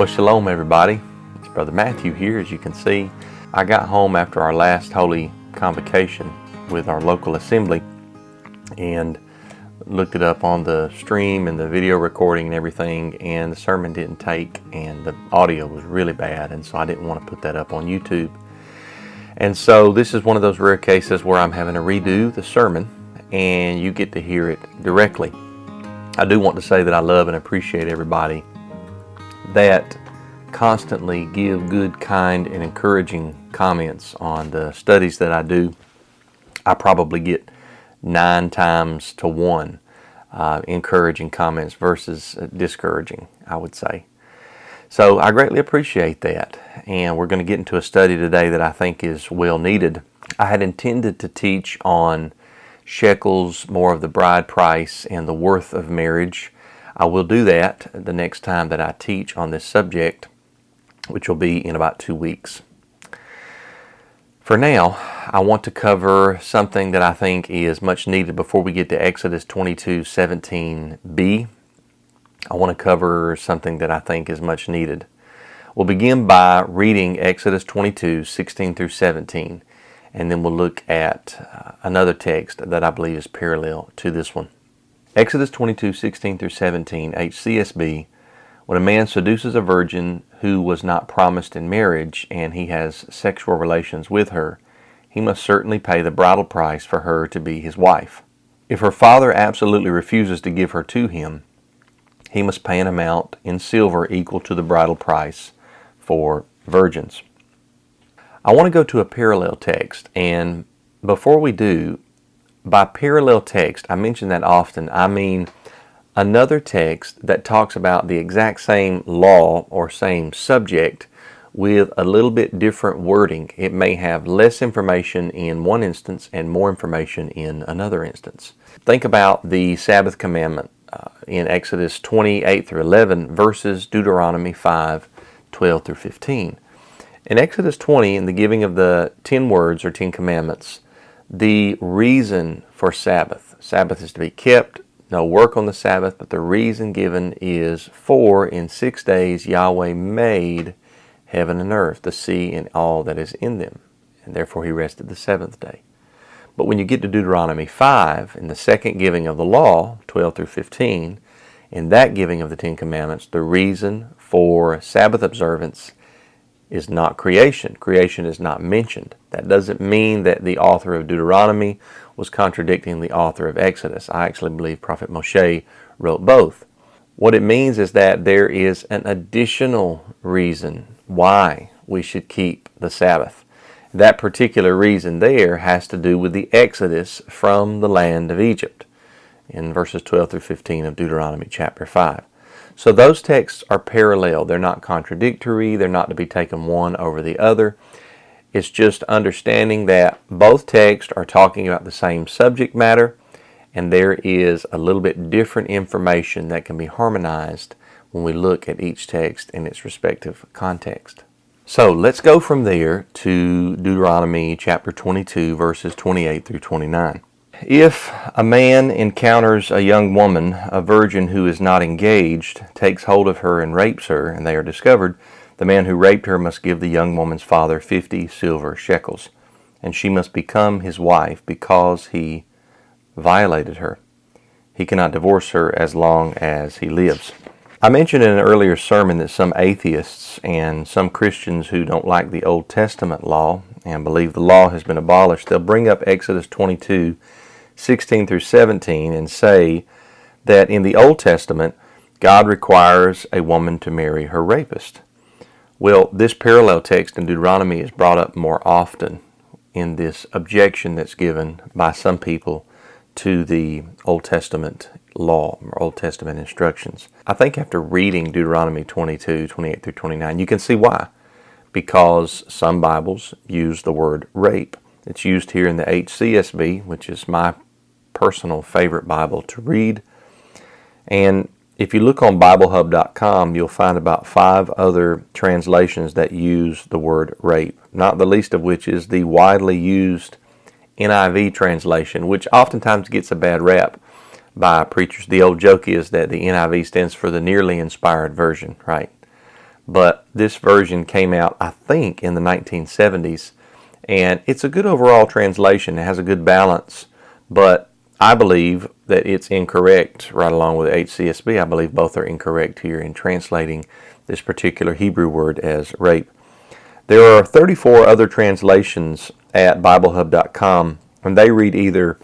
Well, shalom everybody. It's Brother Matthew here. As you can see, I got home after our last Holy Convocation with our local assembly and looked it up on the stream and the video recording and everything, and the sermon didn't take and the audio was really bad, and so I didn't want to put that up on YouTube. And so this is one of those rare cases where I'm having to redo the sermon and you get to hear it directly. I do want to say that I love and appreciate everybody that constantly give good, kind, and encouraging comments on the studies that I do. I probably get 9 times to 1 encouraging comments versus discouraging, I would say. So I greatly appreciate that, and we're going to get into a study today that I think is well needed. I had intended to teach on shekels, more of the bride price, and the worth of marriage. I will do that the next time that I teach on this subject, which will be in about 2 weeks. For now, I want to cover something that I think is much needed before we get to Exodus 22:17b. I want to cover something that I think is much needed. We'll begin by reading Exodus 22:16 through 17, and then we'll look at another text that I believe is parallel to this one. Exodus 22:16 through 17, HCSB. When a man seduces a virgin who was not promised in marriage and he has sexual relations with her, he must certainly pay the bridal price for her to be his wife. If her father absolutely refuses to give her to him, he must pay an amount in silver equal to the bridal price for virgins. I want to go to a parallel text, and before we do, by parallel text, I mention that often, I mean another text that talks about the exact same law or same subject with a little bit different wording. It may have less information in one instance and more information in another instance. Think about the Sabbath commandment in Exodus 28 through 11 versus Deuteronomy 5:12 through 15. In Exodus 20, in the giving of the 10 words or 10 commandments, the reason for Sabbath is to be kept, no work on the Sabbath, but the reason given is for in 6 days Yahweh made heaven and earth, the sea and all that is in them, and therefore he rested the 7th day. But when you get to Deuteronomy 5, in the second giving of the law, 12 through 15, in that giving of the 10 commandments, the reason for Sabbath observance is not creation. Creation is not mentioned. That doesn't mean that the author of Deuteronomy was contradicting the author of Exodus. I actually believe Prophet Moshe wrote both. What it means is that there is an additional reason why we should keep the Sabbath. That particular reason there has to do with the Exodus from the land of Egypt in verses 12 through 15 of Deuteronomy chapter 5. So those texts are parallel. They're not contradictory. They're not to be taken one over the other. It's just understanding that both texts are talking about the same subject matter, and there is a little bit different information that can be harmonized when we look at each text in its respective context. So let's go from there to Deuteronomy chapter 22, verses 28 through 29. If a man encounters a young woman, a virgin who is not engaged, takes hold of her and rapes her, and they are discovered, the man who raped her must give the young woman's father 50 silver shekels, and she must become his wife because he violated her. He cannot divorce her as long as he lives. I mentioned in an earlier sermon that some atheists and some Christians who don't like the Old Testament law and believe the law has been abolished, they'll bring up Exodus 22:16 through 17 and say that in the Old Testament, God requires a woman to marry her rapist. Well, this parallel text in Deuteronomy is brought up more often in this objection that's given by some people to the Old Testament law or Old Testament instructions. I think after reading Deuteronomy 22:28 through 29, you can see why. Because some Bibles use the word rape. It's used here in the HCSB, which is my personal favorite Bible to read. And if you look on BibleHub.com, you'll find about 5 other translations that use the word rape, not the least of which is the widely used NIV translation, which oftentimes gets a bad rap by preachers. The old joke is that the NIV stands for the nearly inspired version, right? but this version came out, I think, in the 1970s, and it's a good overall translation. It has a good balance, but I believe that it's incorrect right along with HCSB. I believe both are incorrect here in translating this particular Hebrew word as rape. There are 34 other translations at BibleHub.com, and they read either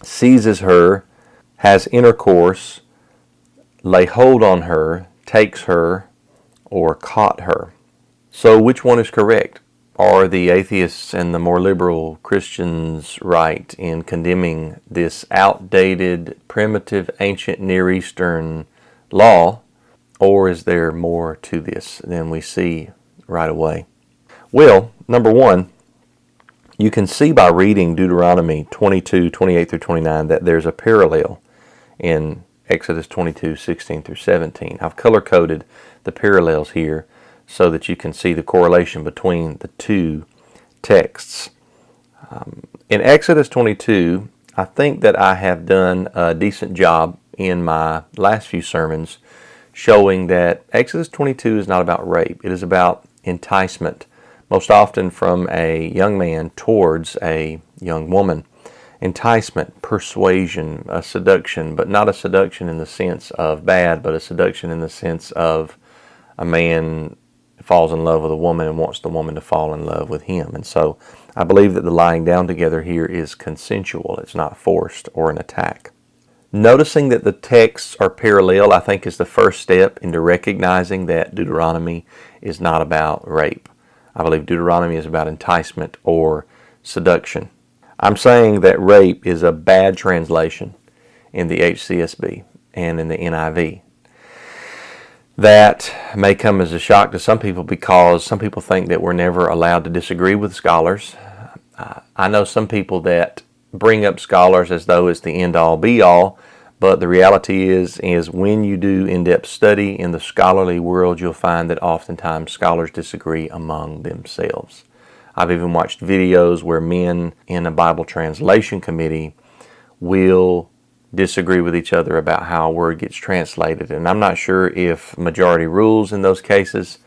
seizes her, has intercourse, lay hold on her, takes her, or caught her. So which one is correct? Are the atheists and the more liberal Christians right in condemning this outdated, primitive, ancient Near Eastern law, or is there more to this than we see right away? Well, number one, you can see by reading Deuteronomy 22, 28 through 29 that there's a parallel in Exodus 22, 16 through 17. I've color-coded the parallels here so that you can see the correlation between the two texts. In Exodus 22, I think that I have done a decent job in my last few sermons showing that Exodus 22 is not about rape. It is about enticement, most often from a young man towards a young woman. Enticement, persuasion, a seduction, but not a seduction in the sense of bad, but a seduction in the sense of a man falls in love with a woman and wants the woman to fall in love with him. And so I believe that the lying down together here is consensual. It's not forced or an attack. Noticing that the texts are parallel, I think, is the first step into recognizing that Deuteronomy is not about rape. I believe Deuteronomy is about enticement or seduction. I'm saying that rape is a bad translation in the HCSB and in the NIV. That may come as a shock to some people because some people think that we're never allowed to disagree with scholars. I know some people that bring up scholars as though it's the end-all be-all, but the reality is when you do in-depth study in the scholarly world, you'll find that oftentimes scholars disagree among themselves. I've even watched videos where men in a Bible translation committee will disagree with each other about how a word gets translated. And I'm not sure if majority rules in those cases,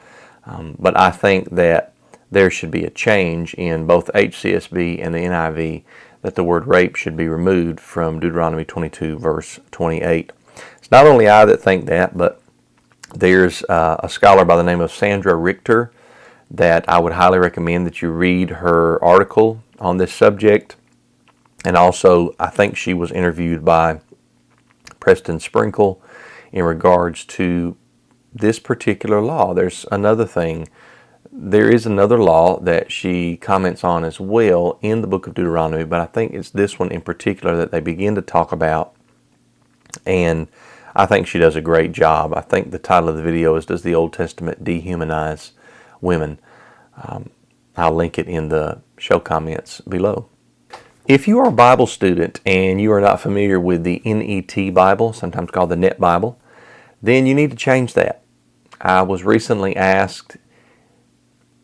but I think that there should be a change in both HCSB and the NIV, that the word rape should be removed from Deuteronomy 22, verse 28. It's not only I that think that, but there's a scholar by the name of Sandra Richter that I would highly recommend that you read her article on this subject. And also, I think she was interviewed by Preston Sprinkle in regards to this particular law. There's another thing. There is another law that she comments on as well in the book of Deuteronomy, but I think it's this one in particular that they begin to talk about, and I think she does a great job. I think the title of the video is, Does the Old Testament Dehumanize Women? I'll link it in the show comments below. If you are a Bible student and you are not familiar with the NET Bible, sometimes called the Net Bible, then you need to change that. I was recently asked,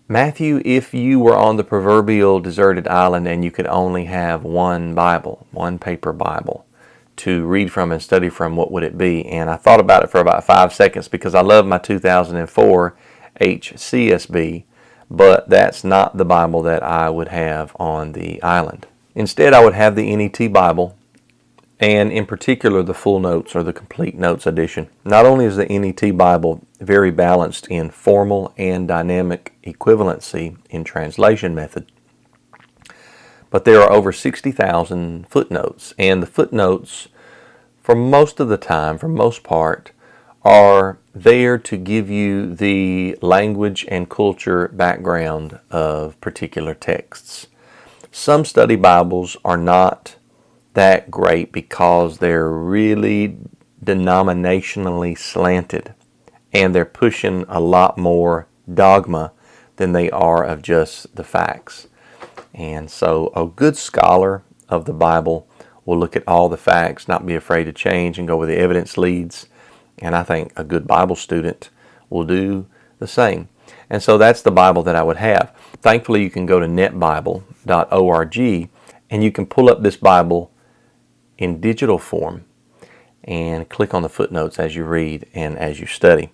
Matthew, if you were on the proverbial deserted island and you could only have one Bible, one paper Bible to read from and study from, what would it be? And I thought about it for about 5 seconds because I love my 2004 HCSB, but that's not the Bible that I would have on the island. Instead, I would have the NET Bible, and in particular the full notes or the complete notes edition. Not only is the NET Bible very balanced in formal and dynamic equivalency in translation method, but there are over 60,000 footnotes, and the footnotes, for most of the time, for most part, are there to give you the language and culture background of particular texts. Some study Bibles are not that great because they're really denominationally slanted and they're pushing a lot more dogma than they are of just the facts. And so a good scholar of the Bible will look at all the facts, not be afraid to change and go where the evidence leads. And I think a good Bible student will do the same. And so that's the Bible that I would have. Thankfully, you can go to netbible.org and you can pull up this Bible in digital form and click on the footnotes as you read and as you study.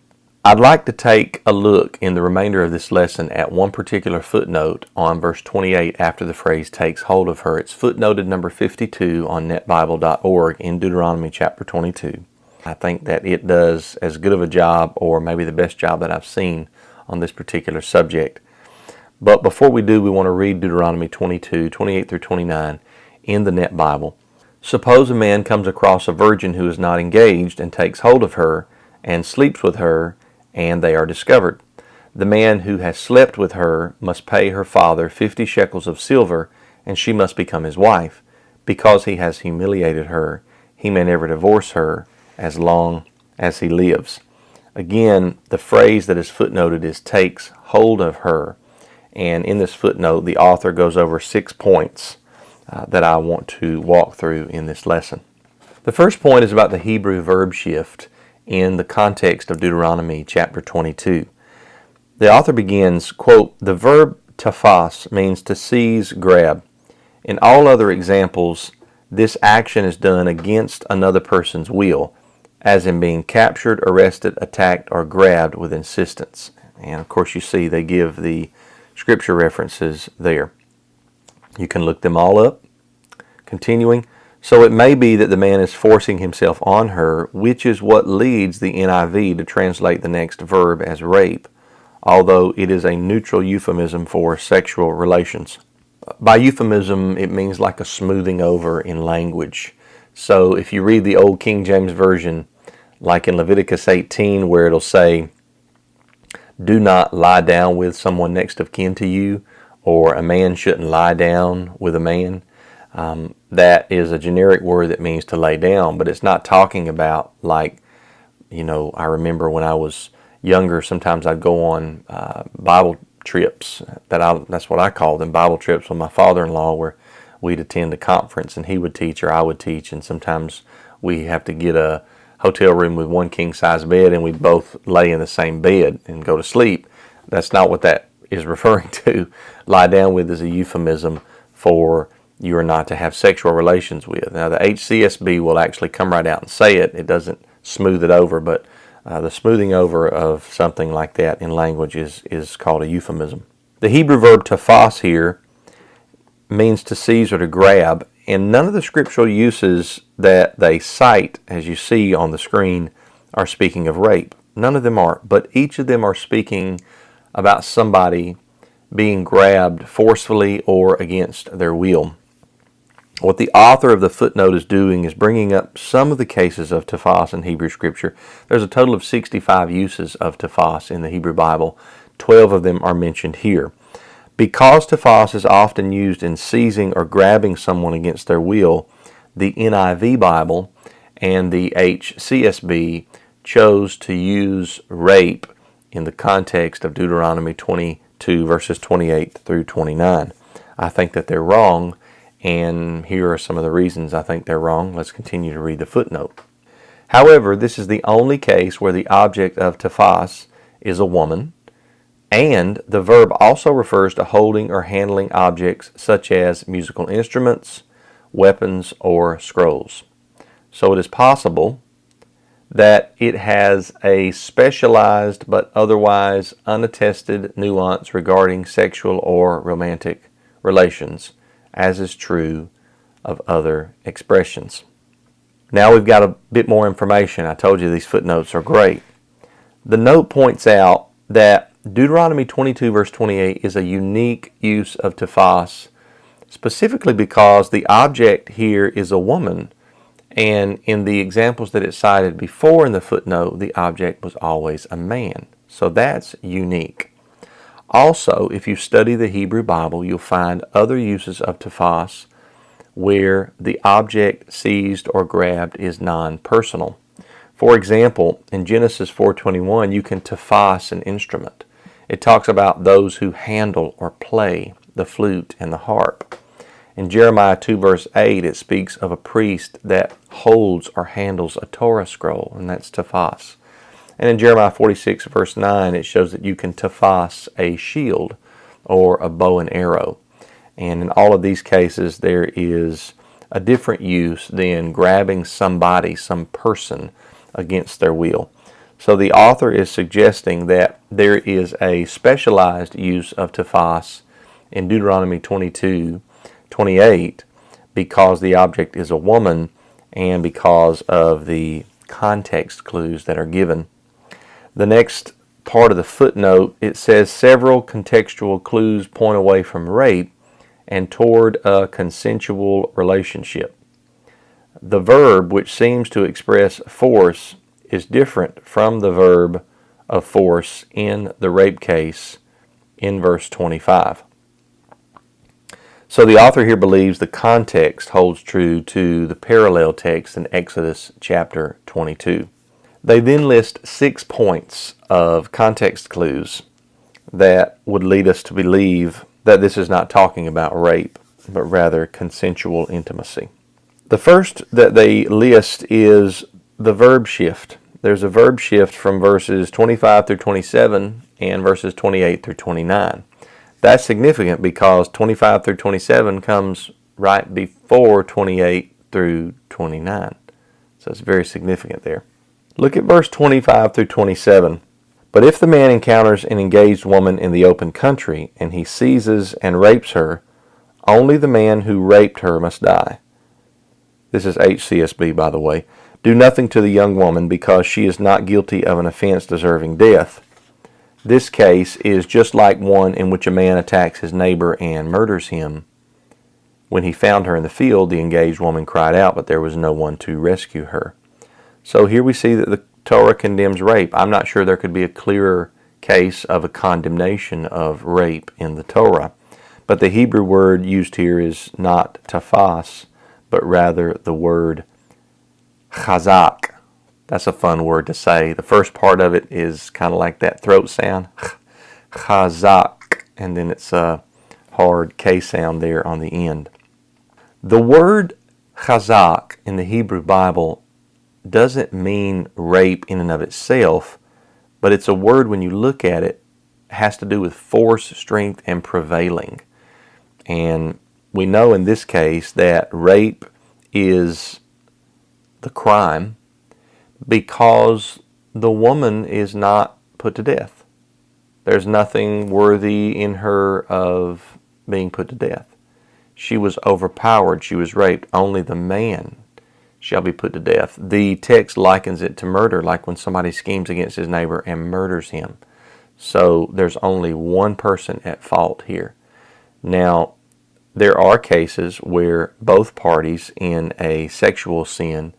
I'd like to take a look in the remainder of this lesson at one particular footnote on verse 28 after the phrase takes hold of her. It's footnoted number 52 on netbible.org in Deuteronomy chapter 22. I think that it does as good of a job, or maybe the best job that I've seen on this particular subject. But before we do, we want to read Deuteronomy 22, 28 through 29 in the Net Bible. Suppose a man comes across a virgin who is not engaged and takes hold of her and sleeps with her, and they are discovered. The man who has slept with her must pay her father 50 shekels of silver, and she must become his wife. Because he has humiliated her, he may never divorce her as long as he lives. Again, the phrase that is footnoted is takes hold of her. And in this footnote, the author goes over 6 points that I want to walk through in this lesson. The first point is about the Hebrew verb shift in the context of Deuteronomy chapter 22. The author begins, quote, "The verb tafas means to seize, grab. In all other examples, this action is done against another person's will, as in being captured, arrested, attacked, or grabbed with insistence." And of course you see they give the scripture references there. You can look them all up. Continuing, "So it may be that the man is forcing himself on her, which is what leads the NIV to translate the next verb as rape, although it is a neutral euphemism for sexual relations." By euphemism, it means like a smoothing over in language. So if you read the old King James Version, like in Leviticus 18, where it'll say, "Do not lie down with someone next of kin to you," or "a man shouldn't lie down with a man," that is a generic word that means to lay down, but it's not talking about like, I remember when I was younger, sometimes I'd go on Bible trips, that's what I call them, Bible trips with my father-in-law, where we'd attend a conference and he would teach or I would teach, and sometimes we have to get a hotel room with one king-size bed and we'd both lay in the same bed and go to sleep. That's not what that is referring to. Lie down with is a euphemism for you are not to have sexual relations with. Now the HCSB will actually come right out and say it. It doesn't smooth it over, but the smoothing over of something like that in language is called a euphemism. The Hebrew verb tafas here means to seize or to grab, and none of the scriptural uses that they cite, as you see on the screen, are speaking of rape. None of them are, but each of them are speaking about somebody being grabbed forcefully or against their will. What the author of the footnote is doing is bringing up some of the cases of tafas in Hebrew Scripture. There's a total of 65 uses of tafas in the Hebrew Bible. 12 of them are mentioned here. Because tafas is often used in seizing or grabbing someone against their will, the NIV Bible and the HCSB chose to use rape in the context of Deuteronomy 22 verses 28 through 29. I think that they're wrong, and here are some of the reasons I think they're wrong. Let's continue to read the footnote. However, this is the only case where the object of tafas is a woman, and the verb also refers to holding or handling objects such as musical instruments, weapons, or scrolls. So it is possible that it has a specialized but otherwise unattested nuance regarding sexual or romantic relations, as is true of other expressions. Now we've got a bit more information. I told you these footnotes are great. The note points out that Deuteronomy 22 verse 28 is a unique use of tafas, specifically because the object here is a woman, and in the examples that it cited before in the footnote, the object was always a man. So that's unique. Also, if you study the Hebrew Bible, you'll find other uses of tafas where the object seized or grabbed is non-personal. For example, in Genesis 4:21, you can tafas an instrument. It talks about those who handle or play the flute and the harp. In Jeremiah 2 verse 8, it speaks of a priest that holds or handles a Torah scroll, and that's tafas. And in Jeremiah 46 verse 9, it shows that you can tafas a shield or a bow and arrow. And in all of these cases, there is a different use than grabbing somebody, some person, against their will. So the author is suggesting that there is a specialized use of tafas in Deuteronomy 22:28 because the object is a woman and because of the context clues that are given. The next part of the footnote, it says several contextual clues point away from rape and toward a consensual relationship. The verb, which seems to express force, is different from the verb of force in the rape case in verse 25. So the author here believes the context holds true to the parallel text in Exodus chapter 22. They then list 6 points of context clues that would lead us to believe that this is not talking about rape, but rather consensual intimacy. The first that they list is the verb shift. There's a verb shift from verses 25 through 27 and verses 28 through 29. That's significant because 25 through 27 comes right before 28 through 29. So it's very significant there. Look at verse 25 through 27. But if the man encounters an engaged woman in the open country and he seizes and rapes her, only the man who raped her must die. This is HCSB, by the way. Do nothing to the young woman because she is not guilty of an offense deserving death. This case is just like one in which a man attacks his neighbor and murders him. When he found her in the field, the engaged woman cried out, but there was no one to rescue her. So here we see that the Torah condemns rape. I'm not sure there could be a clearer case of a condemnation of rape in the Torah. But the Hebrew word used here is not tafas, but rather the word chazak. That's a fun word to say. The first part of it is kind of like that throat sound, chazak, and then it's a hard K sound there on the end. The word chazak in the Hebrew Bible doesn't mean rape in and of itself, but it's a word when you look at it, has to do with force, strength, and prevailing. And we know in this case that rape is the crime because the woman is not put to death. There's nothing worthy in her of being put to death. She was overpowered. She was raped. Only the man shall be put to death. The text likens it to murder, like when somebody schemes against his neighbor and murders him. So there's only one person at fault here. Now, there are cases where both parties in a sexual sin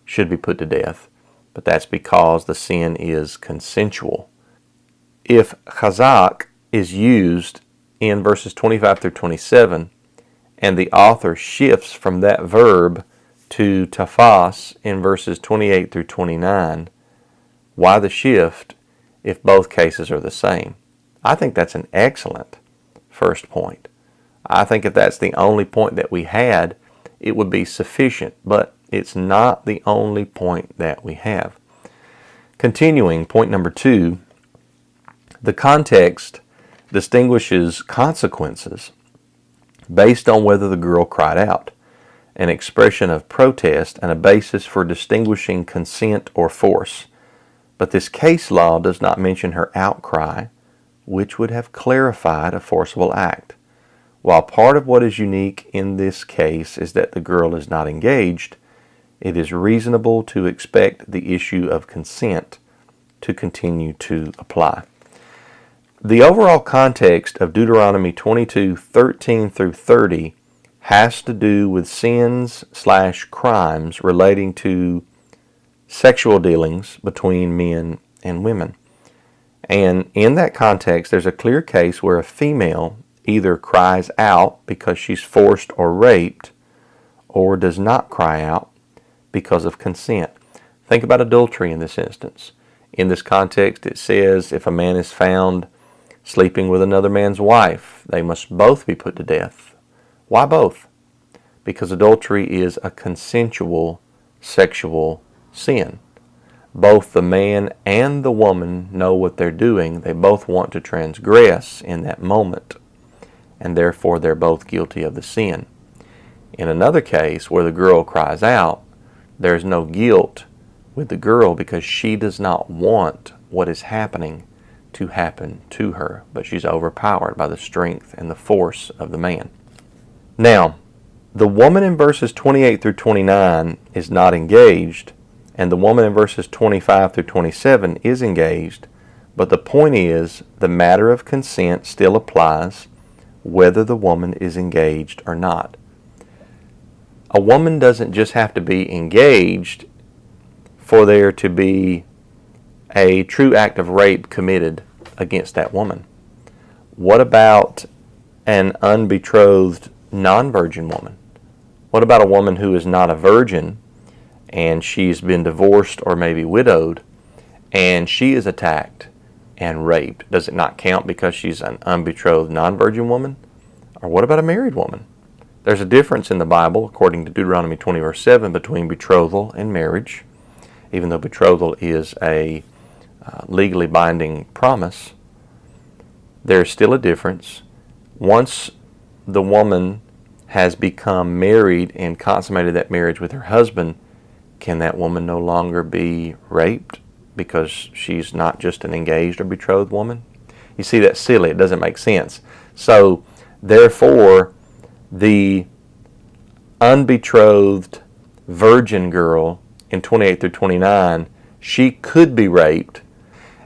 should be put to death, but that's because the sin is consensual. If chazak is used in verses 25 through 27, and the author shifts from that verb to tafas in verses 28 through 29, why the shift if both cases are the same? I think that's an excellent first point. I think if that's the only point that we had, it would be sufficient, but it's not the only point that we have. Continuing, point number 2, the context distinguishes consequences based on whether the girl cried out, an expression of protest and a basis for distinguishing consent or force. But this case law does not mention her outcry, which would have clarified a forcible act. While part of what is unique in this case is that the girl is not engaged, it is reasonable to expect the issue of consent to continue to apply. The overall context of Deuteronomy 22:13 through 30 has to do with sins/crimes relating to sexual dealings between men and women. And in that context, there's a clear case where a female either cries out because she's forced or raped, or does not cry out because of consent. Think about adultery in this instance. In this context, it says if a man is found sleeping with another man's wife, they must both be put to death. Why both? Because adultery is a consensual sexual sin. Both the man and the woman know what they're doing. They both want to transgress in that moment, and therefore they're both guilty of the sin. In another case where the girl cries out, there's no guilt with the girl because she does not want what is happening to happen to her, but she's overpowered by the strength and the force of the man. Now, the woman in verses 28 through 29 is not engaged, and the woman in verses 25 through 27 is engaged, but the point is the matter of consent still applies whether the woman is engaged or not. A woman doesn't just have to be engaged for there to be a true act of rape committed against that woman. What about an unbetrothed non-virgin woman? What about a woman who is not a virgin and she's been divorced or maybe widowed and she is attacked and raped? Does it not count because she's an unbetrothed non-virgin woman? Or what about a married woman? There's a difference in the Bible, according to Deuteronomy 20 verse 7, between betrothal and marriage. Even though betrothal is a legally binding promise, there's still a difference. Once the woman has become married and consummated that marriage with her husband, can that woman no longer be raped because she's not just an engaged or betrothed woman? You see, that's silly. It doesn't make sense. So, therefore, the unbetrothed virgin girl in 28 through 29, she could be raped.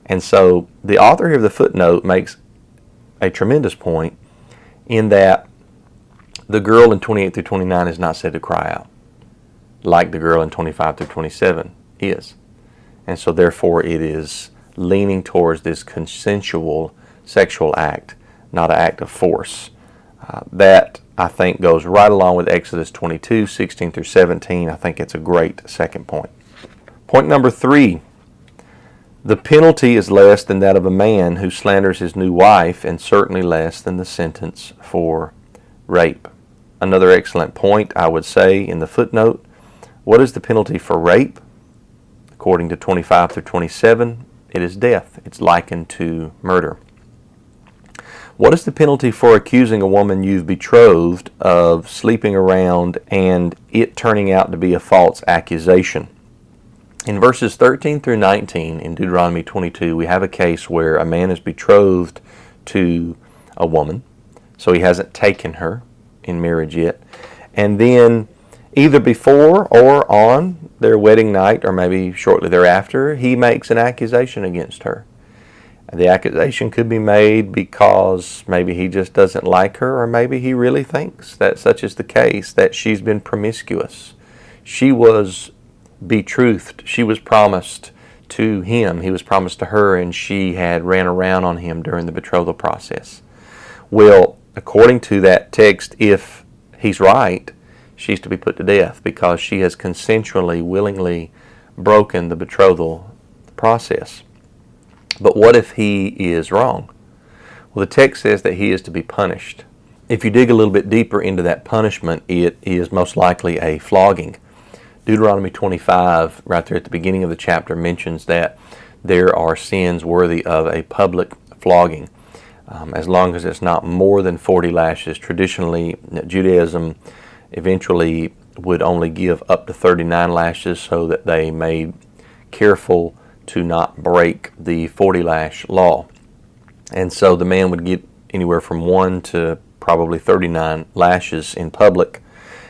And so the author here of the footnote makes a tremendous point in that the girl in 28 through 29 is not said to cry out, like the girl in 25 through 27 is. And so therefore it is leaning towards this consensual sexual act, not an act of force. That, I think, goes right along with Exodus 22, 16 through 17. I think it's a great second point. Point number 3. The penalty is less than that of a man who slanders his new wife, and certainly less than the sentence for rape. Another excellent point, I would say, in the footnote. What is the penalty for rape? According to 25 through 27, it is death. It's likened to murder. What is the penalty for accusing a woman you've betrothed of sleeping around and it turning out to be a false accusation? In verses 13 through 19 in Deuteronomy 22, we have a case where a man is betrothed to a woman, so he hasn't taken her in marriage yet, and then either before or on their wedding night, or maybe shortly thereafter, he makes an accusation against her. The accusation could be made because maybe he just doesn't like her, or maybe he really thinks that such is the case, that she's been promiscuous. She was betrothed. She was promised to him. He was promised to her, and she had ran around on him during the betrothal process. Well, according to that text, if he's right, she's to be put to death because she has consensually, willingly broken the betrothal process. But what if he is wrong? Well, the text says that he is to be punished. If you dig a little bit deeper into that punishment, it is most likely a flogging. Deuteronomy 25, right there at the beginning of the chapter, mentions that there are sins worthy of a public flogging, as long as it's not more than 40 lashes. Traditionally, Judaism eventually would only give up to 39 lashes so that they made careful to not break the 40 lash law. And so the man would get anywhere from 1 to probably 39 lashes in public.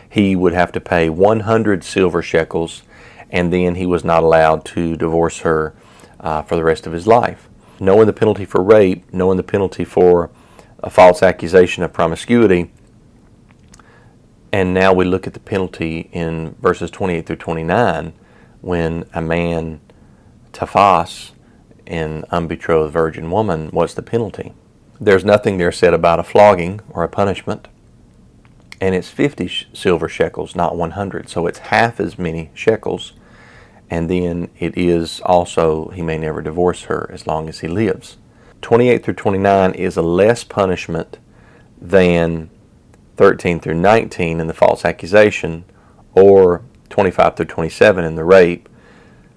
He would have to pay 100 silver shekels, and then he was not allowed to divorce her for the rest of his life. Knowing the penalty for rape, knowing the penalty for a false accusation of promiscuity, and now we look at the penalty in verses 28 through 29 when a man tafas an unbetrothed virgin woman. What's the penalty? There's nothing there said about a flogging or a punishment, and it's 50 silver shekels, not 100, so it's half as many shekels, and then it is also, he may never divorce her as long as he lives. 28 through 29 is a less punishment than 13 through 19 in the false accusation, or 25 through 27 in the rape.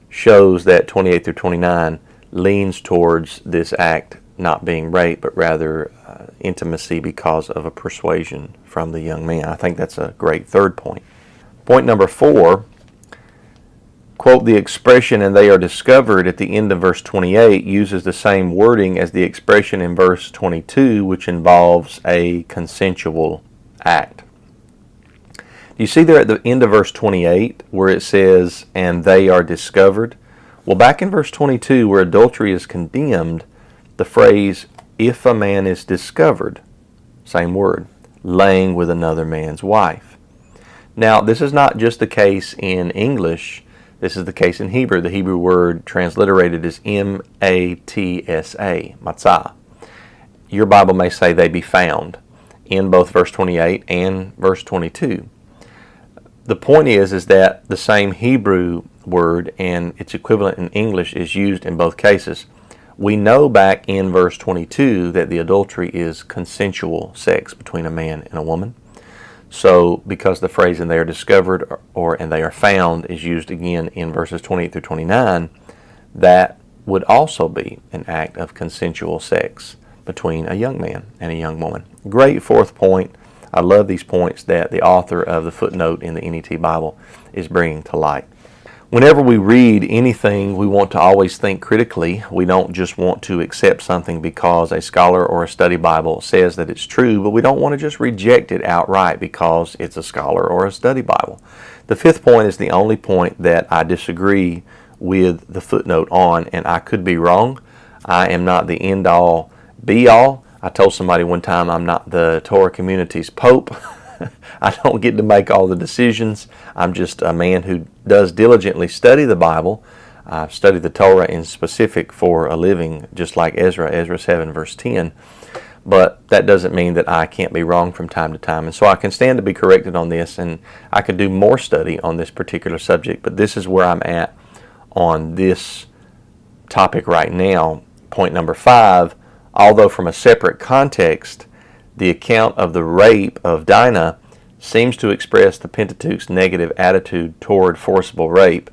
Shows that 28 through 29 leans towards this act not being rape, but rather intimacy because of a persuasion from the young man. I think that's a great third point. Point number 4, Quote, the expression, and they are discovered, at the end of verse 28 uses the same wording as the expression in verse 22, which involves a consensual act. Do you see there at the end of verse 28 where it says, and they are discovered? Well, back in verse 22 where adultery is condemned, the phrase, if a man is discovered, same word, laying with another man's wife. Now, this is not just the case in English. This is the case in Hebrew. The Hebrew word transliterated is M-A-T-S-A, matzah. Your Bible may say they be found in both verse 28 and verse 22. The point is that the same Hebrew word and its equivalent in English is used in both cases. We know back in verse 22 that the adultery is consensual sex between a man and a woman. So because the phrase and they are discovered or and they are found is used again in verses 28 through 29, that would also be an act of consensual sex between a young man and a young woman. Great fourth point. I love these points that the author of the footnote in the NET Bible is bringing to light. Whenever we read anything, we want to always think critically. We don't just want to accept something because a scholar or a study Bible says that it's true, but we don't want to just reject it outright because it's a scholar or a study Bible. The fifth point is the only point that I disagree with the footnote on, and I could be wrong. I am not the end-all, be-all. I told somebody one time I'm not the Torah community's pope. I don't get to make all the decisions. I'm just a man who does diligently study the Bible. I've studied the Torah in specific for a living, just like Ezra 7 verse 10. But that doesn't mean that I can't be wrong from time to time. And so I can stand to be corrected on this, and I could do more study on this particular subject. But this is where I'm at on this topic right now. Point number 5, although from a separate context, the account of the rape of Dinah seems to express the Pentateuch's negative attitude toward forcible rape,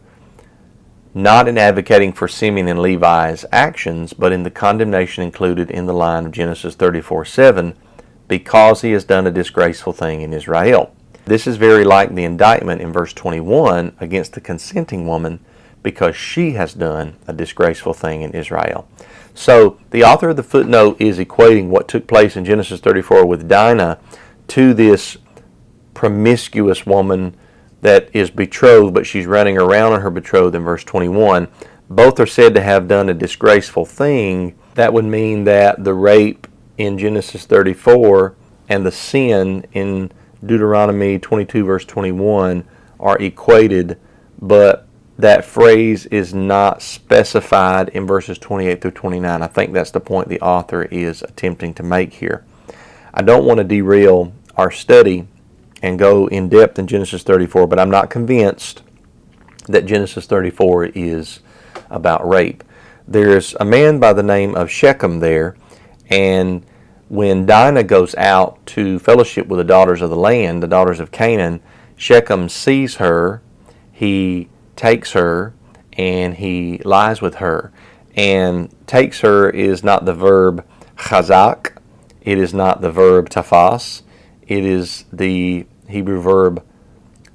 not in advocating for Simeon and Levi's actions, but in the condemnation included in the line of Genesis 34:7, because he has done a disgraceful thing in Israel. This is very like the indictment in verse 21 against the consenting woman, because she has done a disgraceful thing in Israel. So the author of the footnote is equating what took place in Genesis 34 with Dinah to this promiscuous woman that is betrothed, but she's running around on her betrothed in verse 21. Both are said to have done a disgraceful thing. That would mean that the rape in Genesis 34 and the sin in Deuteronomy 22 verse 21 are equated, but that phrase is not specified in verses 28 through 29. I think that's the point the author is attempting to make here. I don't want to derail our study and go in depth in Genesis 34, but I'm not convinced that Genesis 34 is about rape. There's a man by the name of Shechem there, and when Dinah goes out to fellowship with the daughters of the land, the daughters of Canaan, Shechem sees her, he takes her, and he lies with her. And takes her is not the verb chazak, it is not the verb tafas, it is the Hebrew verb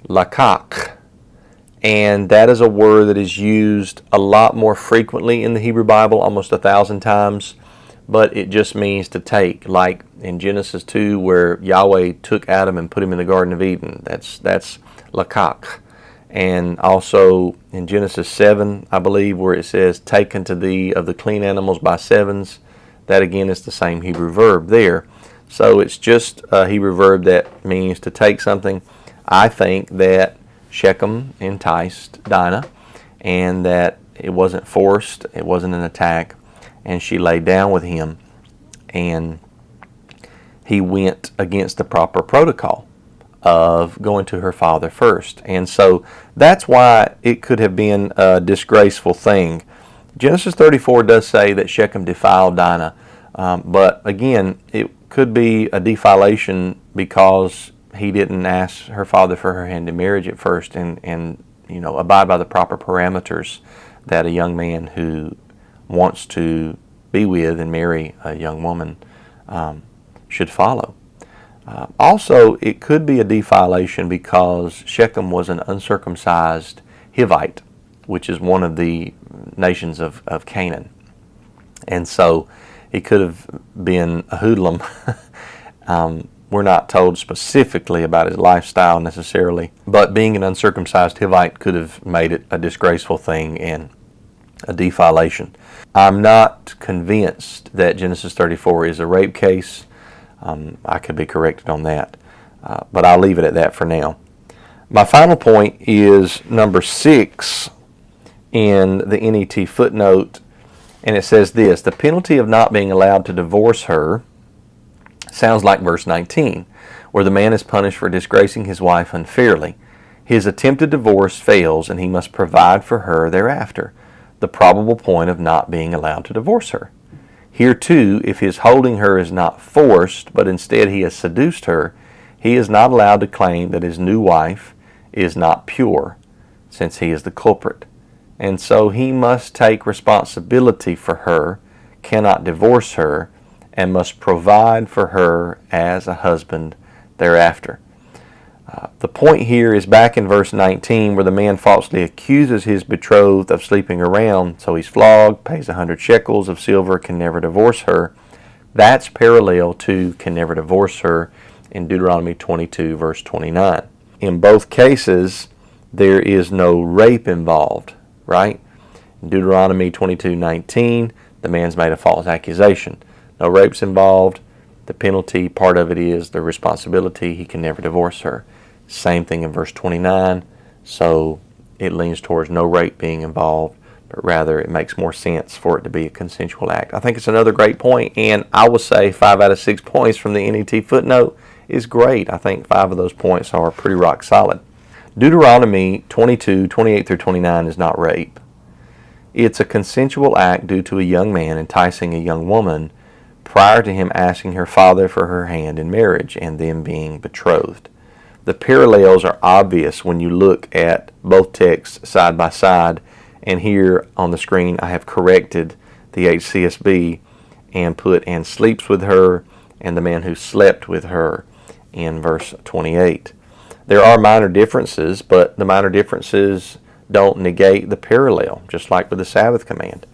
lakach. And that is a word that is used a lot more frequently in the Hebrew Bible, almost 1,000 times, but it just means to take, like in Genesis 2 where Yahweh took Adam and put him in the Garden of Eden. That's lakach. And also in Genesis 7, I believe, where it says, take unto thee of the clean animals by sevens, that again is the same Hebrew verb there. So it's just a Hebrew verb that means to take something. I think that Shechem enticed Dinah, and that it wasn't forced, it wasn't an attack, and she laid down with him, and he went against the proper protocol of going to her father first. And so that's why it could have been a disgraceful thing. Genesis 34 does say that Shechem defiled Dinah, but again, it could be a defilation because he didn't ask her father for her hand in marriage at first and abide by the proper parameters that a young man who wants to be with and marry a young woman should follow. Also, it could be a defilation because Shechem was an uncircumcised Hivite, which is one of the nations of Canaan. And so he could have been a hoodlum. We're not told specifically about his lifestyle necessarily, but being an uncircumcised Hivite could have made it a disgraceful thing and a defilation. I'm not convinced that Genesis 34 is a rape case. I could be corrected on that, but I'll leave it at that for now. My final point is number 6 in the NET footnote, and it says this: the penalty of not being allowed to divorce her sounds like verse 19, where the man is punished for disgracing his wife unfairly. His attempted divorce fails, and he must provide for her thereafter. The probable point of not being allowed to divorce her. Here too, if his holding her is not forced, but instead he has seduced her, he is not allowed to claim that his new wife is not pure, since he is the culprit. And so he must take responsibility for her, cannot divorce her, and must provide for her as a husband thereafter. The point here is back in verse 19, where the man falsely accuses his betrothed of sleeping around, so he's flogged, pays 100 shekels of silver, can never divorce her. That's parallel to can never divorce her in Deuteronomy 22, verse 29. In both cases, there is no rape involved, right? In Deuteronomy 22:19, the man's made a false accusation. No rape's involved. The penalty, part of it is the responsibility. He can never divorce her. Same thing in verse 29. So it leans towards no rape being involved, but rather it makes more sense for it to be a consensual act. I think it's another great point, and I will say 5 out of 6 points from the NET footnote is great. I think 5 of those points are pretty rock solid. Deuteronomy 22:28 through 29 is not rape. It's a consensual act due to a young man enticing a young woman prior to him asking her father for her hand in marriage and them being betrothed. The parallels are obvious when you look at both texts side by side, and here on the screen I have corrected the HCSB and put "and sleeps with her" and the man who slept with her in verse 28. There are minor differences, but the minor differences don't negate the parallel, just like with the Sabbath command.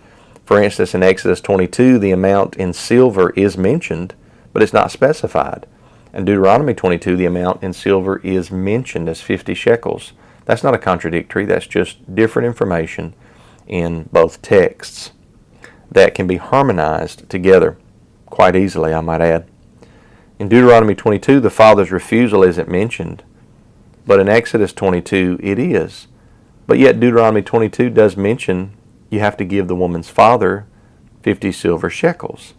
For instance, in Exodus 22, the amount in silver is mentioned, but it's not specified. In Deuteronomy 22, the amount in silver is mentioned as 50 shekels. That's not a contradictory, that's just different information in both texts that can be harmonized together quite easily, I might add. In Deuteronomy 22, the father's refusal isn't mentioned, but in Exodus 22, it is. But yet Deuteronomy 22 does mention you have to give the woman's father 50 silver shekels.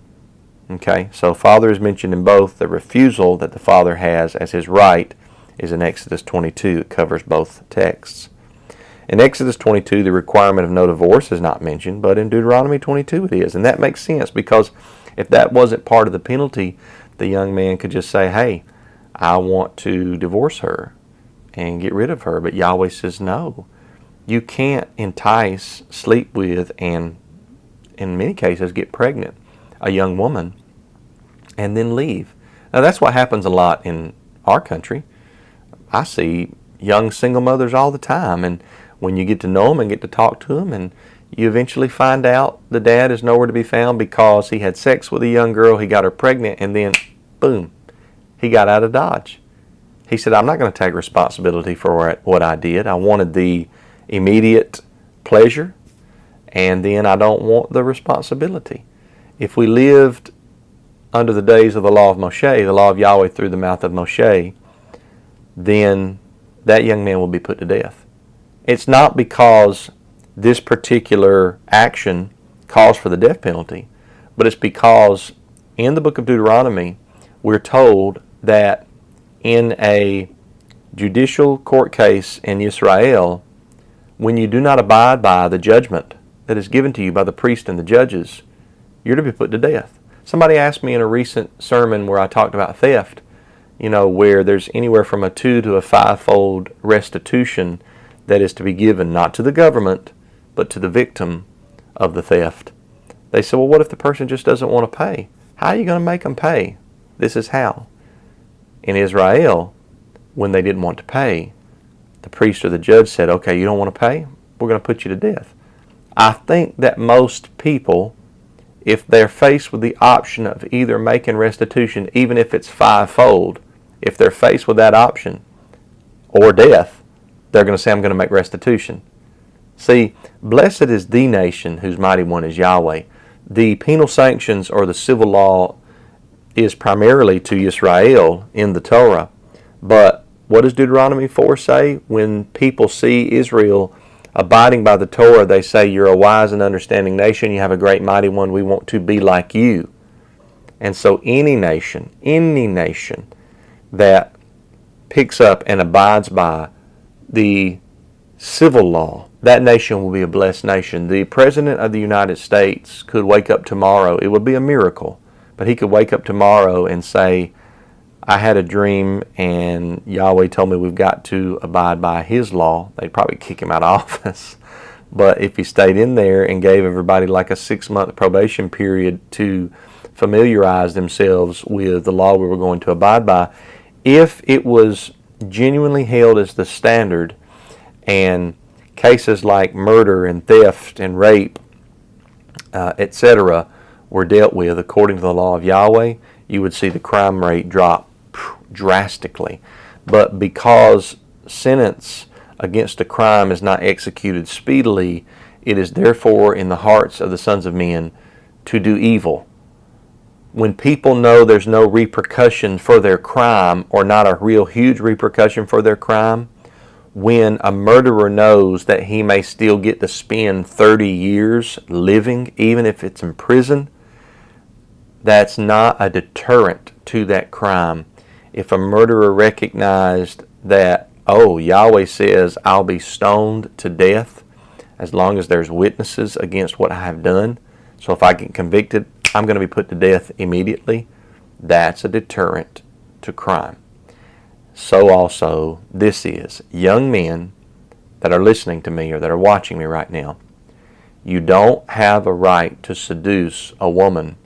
Okay, so father is mentioned in both. The refusal that the father has as his right is in Exodus 22. It covers both texts. In Exodus 22, the requirement of no divorce is not mentioned, but in Deuteronomy 22 it is. And that makes sense, because if that wasn't part of the penalty, the young man could just say, hey, I want to divorce her and get rid of her. But Yahweh says no. You can't entice, sleep with, and in many cases get pregnant a young woman and then leave. Now that's what happens a lot in our country. I see young single mothers all the time, and when you get to know them and get to talk to them, and you eventually find out the dad is nowhere to be found because he had sex with a young girl, he got her pregnant, and then boom, he got out of Dodge. He said, I'm not going to take responsibility for what I did. I wanted the immediate pleasure, and then I don't want the responsibility. If we lived under the days of the law of Moshe, the law of Yahweh through the mouth of Moshe, then that young man will be put to death. It's not because this particular action calls for the death penalty, but it's because in the book of Deuteronomy, we're told that in a judicial court case in Israel, when you do not abide by the judgment that is given to you by the priest and the judges, you're to be put to death. Somebody asked me in a recent sermon where I talked about theft, where there's anywhere from a 2 to a 5-fold restitution that is to be given, not to the government, but to the victim of the theft. They said, well, what if the person just doesn't want to pay? How are you going to make them pay? This is how. In Israel, when they didn't want to pay, the priest or the judge said, okay, you don't want to pay? We're we're going to put you to death. I think that most people, if they're faced with the option of either making restitution, even if it's fivefold, if they're faced with that option, or death, they're going to say, I'm going to make restitution. See, blessed is the nation whose mighty one is Yahweh. The penal sanctions or the civil law is primarily to Israel in the Torah. But what does Deuteronomy 4 say? When people see Israel abiding by the Torah, they say, you're a wise and understanding nation. You have a great mighty one. We want to be like you. And so any nation that picks up and abides by the civil law, that nation will be a blessed nation. The President of the United States could wake up tomorrow. It would be a miracle. But he could wake up tomorrow and say, I had a dream and Yahweh told me we've got to abide by his law. They'd probably kick him out of office. But if he stayed in there and gave everybody like a 6-month probation period to familiarize themselves with the law we were going to abide by, if it was genuinely held as the standard, and cases like murder and theft and rape, etc., were dealt with according to the law of Yahweh, you would see the crime rate drop drastically. But because sentence against a crime is not executed speedily, it is therefore in the hearts of the sons of men to do evil. When people know there's no repercussion for their crime, or not a real huge repercussion for their crime, when a murderer knows that he may still get to spend 30 years living, even if it's in prison, that's not a deterrent to that crime. If a murderer recognized that, oh, Yahweh says I'll be stoned to death as long as there's witnesses against what I have done, so if I get convicted, I'm going to be put to death immediately, that's a deterrent to crime. So also this is. Young men that are listening to me or that are watching me right now, you don't have a right to seduce a woman,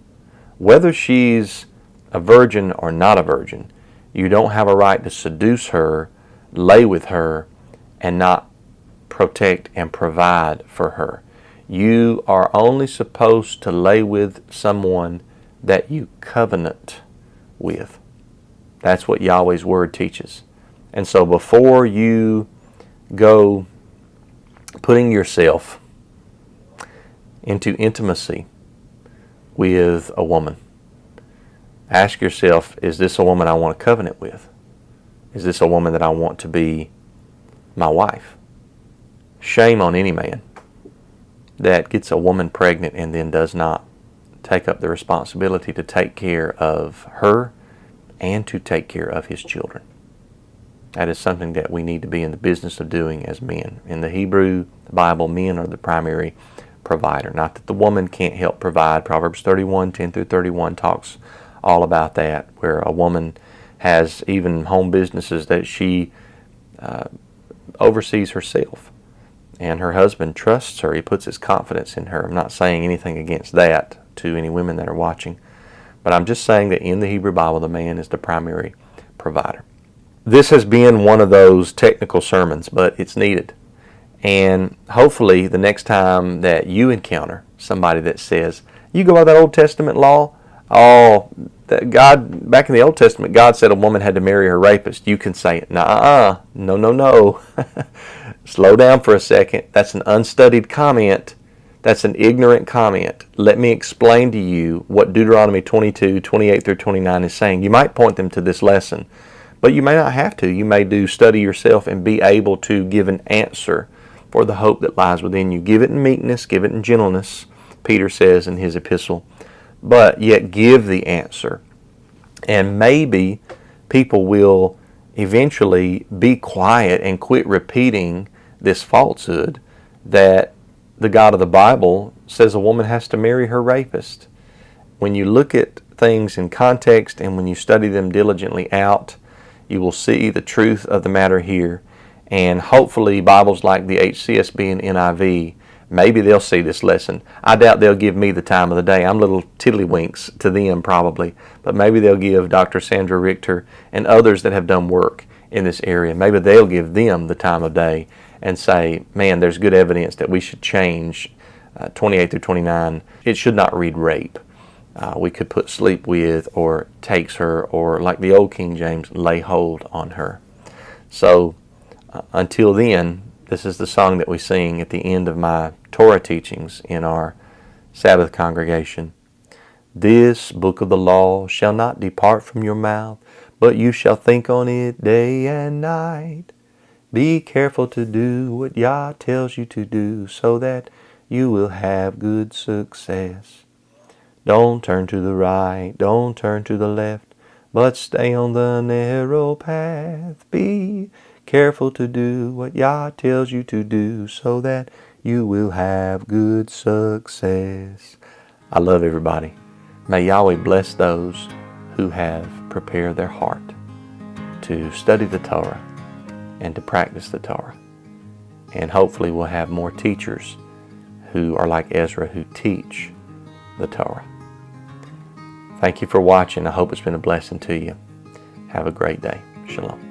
whether she's a virgin or not a virgin. You don't have a right to seduce her, lay with her, and not protect and provide for her. You are only supposed to lay with someone that you covenant with. That's what Yahweh's Word teaches. And so before you go putting yourself into intimacy with a woman, ask yourself, is this a woman I want to covenant with? Is this a woman that I want to be my wife? Shame on any man that gets a woman pregnant and then does not take up the responsibility to take care of her and to take care of his children. That is something that we need to be in the business of doing as men. In the Hebrew Bible, men are the primary provider. Not that the woman can't help provide. Proverbs 31, 10 through 31 talks all about that, where a woman has even home businesses that she oversees herself. And her husband trusts her. He puts his confidence in her. I'm not saying anything against that to any women that are watching. But I'm just saying that in the Hebrew Bible, the man is the primary provider. This has been one of those technical sermons, but it's needed. And hopefully the next time that you encounter somebody that says, you go by that Old Testament law, that God, back in the Old Testament, God said a woman had to marry her rapist. You can say, no. Slow down for a second. That's an unstudied comment. That's an ignorant comment. Let me explain to you what Deuteronomy 22, 28 through 29 is saying. You might point them to this lesson, but you may not have to. You may do study yourself and be able to give an answer for the hope that lies within you. Give it in meekness, give it in gentleness, Peter says in his epistle, but yet give the answer. And maybe people will eventually be quiet and quit repeating this falsehood that the God of the Bible says a woman has to marry her rapist. When you look at things in context and when you study them diligently out, you will see the truth of the matter here. And hopefully Bibles like the HCSB and NIV, maybe they'll see this lesson. I doubt they'll give me the time of the day. I'm little tiddlywinks to them probably. But maybe they'll give Dr. Sandra Richter and others that have done work in this area, maybe they'll give them the time of day and say, man, there's good evidence that we should change 28 through 29. It should not read rape. We could put sleep with, or takes her, or like the old King James, lay hold on her. So until then, this is the song that we sing at the end of my Torah teachings in our Sabbath congregation. This book of the law shall not depart from your mouth, but you shall think on it day and night. Be careful to do what Yah tells you to do, so that you will have good success. Don't turn to the right, don't turn to the left, but stay on the narrow path. Be careful to do what Yah tells you to do, so that you will have good success. I love everybody. May Yahweh bless those who have prepared their heart to study the Torah and to practice the Torah. And hopefully we'll have more teachers who are like Ezra, who teach the Torah. Thank you for watching. I hope it's been a blessing to you. Have a great day. Shalom.